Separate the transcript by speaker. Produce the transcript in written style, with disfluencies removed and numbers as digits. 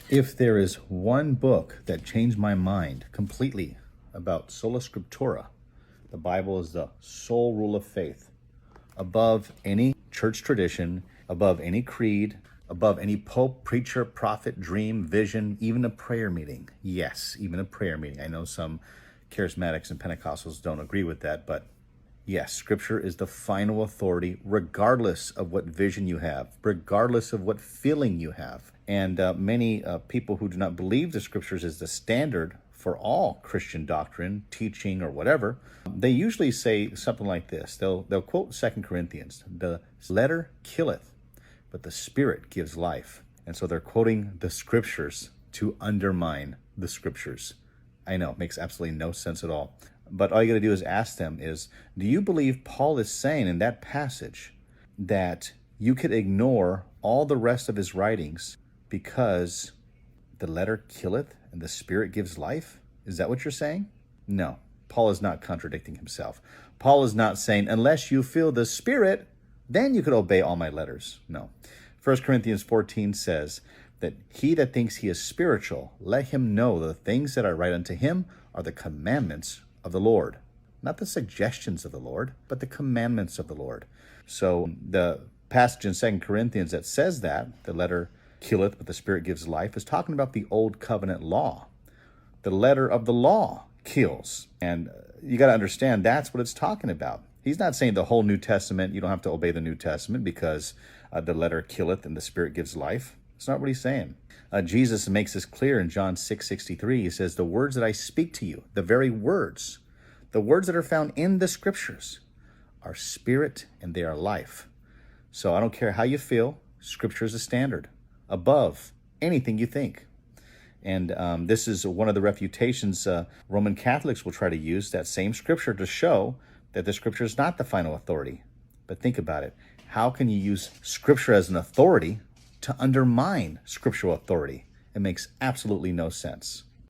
Speaker 1: If there is one book that changed my mind completely about sola scriptura, the Bible is the sole rule of faith, above any church tradition, above any creed, above any pope, preacher, prophet, dream, vision, even a prayer meeting. Yes, even a prayer meeting. I know some charismatics and Pentecostals don't agree with that, but yes, Scripture is the final authority, regardless of what vision you have, regardless of what feeling you have. And many people who do not believe the Scriptures is the standard for all Christian doctrine, teaching, or whatever, they usually say something like this. They'll quote 2 Corinthians, "The letter killeth, but the Spirit gives life." And so they're quoting the Scriptures to undermine the Scriptures. I know, it makes absolutely no sense at all. But all you got to do is ask them is, do you believe Paul is saying in that passage that you could ignore all the rest of his writings because the letter killeth and the Spirit gives life? Is that what you're saying? No, Paul is not contradicting himself. Paul is not saying, unless you feel the Spirit, then you could obey all my letters. No. 1 Corinthians 14 says that he that thinks he is spiritual, let him know the things that I write unto him are the commandments of the Lord. Not the suggestions of the Lord, but the commandments of the Lord. So the passage in 2 Corinthians that says that, the letter killeth, but the Spirit gives life, is talking about the old covenant law. The letter of the law kills. And you got to understand that's what it's talking about. He's not saying the whole New Testament, you don't have to obey the New Testament because the letter killeth and the Spirit gives life. That's not what he's saying. Jesus makes this clear in John 6:63. He says, the words that I speak to you, the very words, the words that are found in the Scriptures are spirit and they are life. So I don't care how you feel, Scripture is a standard above anything you think. And this is one of the refutations Roman Catholics will try to use, that same Scripture, to show that the Scripture is not the final authority. But think about it. How can you use Scripture as an authority to undermine scriptural authority? It makes absolutely no sense.